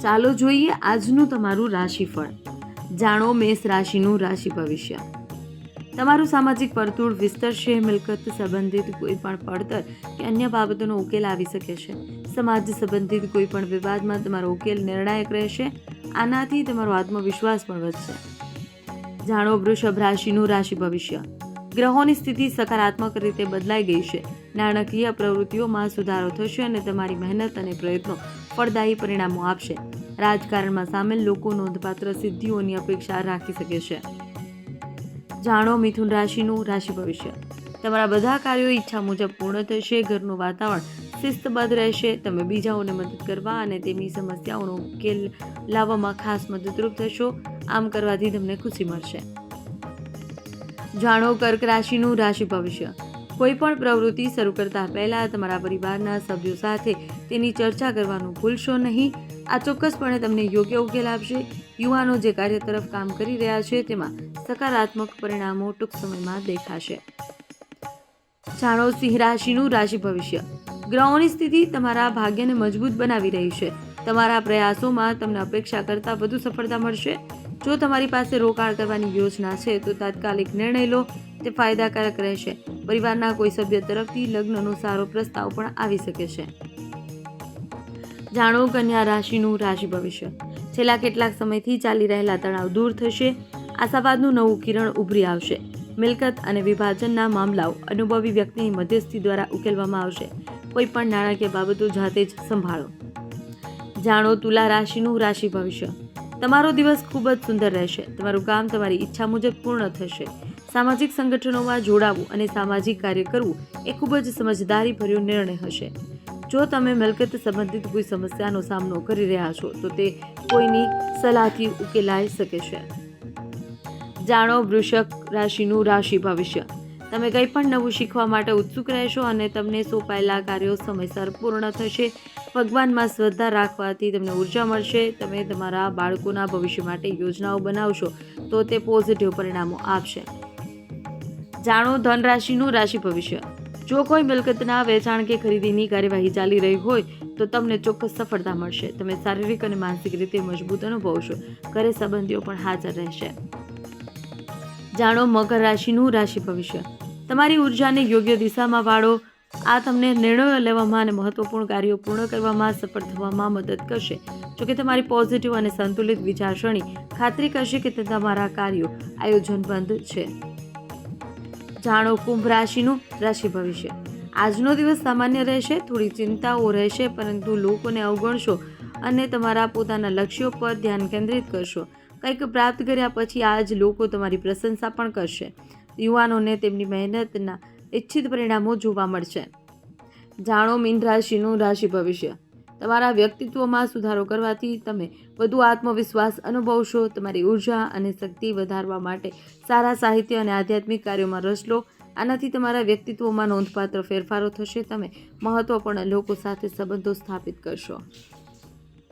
ચાલો જોઈએ આજનું તમારું રાશિફળ. જાણો મેષ રાશિનું રાશિ ભવિષ્ય. તમારું સામાજિક વર્તુળ વિસ્તરશે. મિલકત સંબંધિત કોઈ પણ પડતર કે અન્ય બાબતોનો ઉકેલ આવી શકે છે. સમાજ સંબંધિત કોઈ પણ વિવાદમાં તમારો ઉકેલ નિર્ણાયક રહેશે. આનાથી તમારો આત્મવિશ્વાસ પણ વધશે. જાણો વૃષભ રાશિનું રાશિ ભવિષ્ય. ગ્રહોની સ્થિતિ સકારાત્મક રીતે બદલાઈ ગઈ છે. નાણાકીય પ્રવૃત્તિઓમાં સુધારો થશે અને તમારી મહેનત અને પ્રયત્નો ફળદાયી પરિણામો આપશે. રાજકારણમાં સામેલ લોકો નોંધપાત્ર સિદ્ધિઓની અપેક્ષા રાખી શકે છે. જાણો મિથુન રાશિનું રાશિ ભવિષ્ય. તમારા બધા કાર્યો ઈચ્છા મુજબ પૂર્ણ થશે. ઘરનું વાતાવરણ શિસ્તબદ્ધ રહેશે. તમે બીજાઓને મદદ કરવા અને તેમની સમસ્યાઓનો ઉકેલ લાવવામાં ખાસ મદદરૂપ થશો. આમ કરવાથી તમને ખુશી મળશે. જાણો કર્ક રાશિનું રાશિ ભવિષ્ય. કોઈ પણ પ્રવૃત્તિ શરૂ કરતા પહેલા તમારા પરિવારના સભ્યો સાથે તેની ચર્ચા કરવાનું ભૂલશો નહીં. આ ચોક્કસપણે તમને યોગ્ય ઉકેલ આપશે. યુવાનો જે કાર્ય તરફ કામ કરી રહ્યા છે તેમાં સકારાત્મક પરિણામો ટૂંક સમયમાં દેખાશે. જાણો સિંહ રાશિનું રાશિ ભવિષ્ય. ગ્રહોની સ્થિતિ તમારા ભાગ્યને મજબૂત બનાવી રહી છે. તમારા પ્રયાસોમાં તમને અપેક્ષા કરતાં વધુ સફળતા મળશે. જો તમારી પાસે રોકાણ કરવાની યોજના છે તો તાત્કાલિક નિર્ણય લો, તે ફાયદાકારક રહેશે. પરિવારના કોઈ સભ્ય તરફથી લગ્નનો સારો પ્રસ્તાવ પણ આવી શકે છે. જાણો કન્યા રાશિનું રાશિ ભવિષ્ય. છેલ્લા કેટલાક સમયથી ચાલી રહેલા તણાવ દૂર થશે. આશાવાદનું નવું કિરણ ઉભરી આવશે. મિલકત અને વિભાજનના મામલાઓ અનુભવી વ્યક્તિની મધ્યસ્થી દ્વારા ઉકેલવામાં આવશે. કોઈ પણ નાણાકીય બાબતો જાતે જ સંભાળો. જાણો તુલા રાશિનું રાશિ ભવિષ્ય. તમારો દિવસ ખૂબ જ સુંદર રહેશે. તમારું કામ તમારી ઈચ્છા મુજબ પૂર્ણ થશે. સામાજિક સંગઠનોમાં જોડાવું અને સામાજિક કાર્ય કરવું એ ખૂબ જ સમજદારીભર્યો નિર્ણય હશે. જો તમે મિલકત સંબંધિત કોઈ સમસ્યાનો સામનો કરી રહ્યા છો તો તે કોઈની સલાહથી ઉકેલાઈ શકે છે. જાણો વૃષભ રાશિનું રાશિ ભવિષ્ય. તમે કંઈ પણ નવું શીખવા માટે ઉત્સુક રહેશો અને તમને સોંપાયેલા કાર્યો સમયસર પૂર્ણ થશે. ભગવાનમાં શ્રદ્ધા રાખવાથી તમને ઉર્જા મળશે. તમે તમારા બાળકોના ભવિષ્ય માટે યોજનાઓ બનાવશો તો તે પોઝિટિવ પરિણામો આપશે. જાણો ધન રાશિનું રાશિ ભવિષ્ય. જો કોઈ મિલકતના વેચાણ કે ખરીદીની કાર્યવાહી ચાલી રહી હોય તો તમને ચોક્કસ સફળતા મળશે. તમે શારીરિક અને માનસિક રીતે મજબૂત અનુભવશો. ઘરે સંબંધીઓ પણ હાજર રહેશે. જાણો મકર રાશિનું રાશિ ભવિષ્ય. તમારી ઉર્જાને યોગ્ય દિશામાં વાળો. આ તમને નિર્ણયો લેવામાં અને મહત્વપૂર્ણ કાર્યો પૂર્ણ કરવામાં સફળ થવામાં મદદ કરશે. જોકે તમારી પોઝિટિવ અને સંતુલિત વિચારસરણી ખાતરી કરશે કે તે તમારા કાર્યો આયોજનબદ્ધ છે. જાણો કુંભ રાશિનું રાશિ ભવિષ્ય. આજનો દિવસ સામાન્ય રહેશે. થોડી ચિંતાઓ રહેશે પરંતુ લોકોને અવગણશો અને તમારા પોતાના લક્ષ્યો પર ધ્યાન કેન્દ્રિત કરશો. કંઈક પ્રાપ્ત કર્યા પછી આજ લોકો તમારી પ્રશંસા પણ કરશે. યુવાનોને તેમની મહેનતના ઇચ્છિત પરિણામો જોવા મળશે. જાણો મીન રાશિનું રાશિ ભવિષ્ય. તમારા વ્યક્તિત્વમાં સુધારો કરવાથી તમે વધુ આત્મવિશ્વાસ અનુભવશો. તમારી ઉર્જા અને શક્તિ વધારવા માટે સારા સાહિત્ય અને આધ્યાત્મિક કાર્યોમાં રસ લો. આનાથી તમારા વ્યક્તિત્વમાં નોંધપાત્ર ફેરફારો થશે. તમે મહત્વપૂર્ણ લોકો સાથે સંબંધો સ્થાપિત કરશો.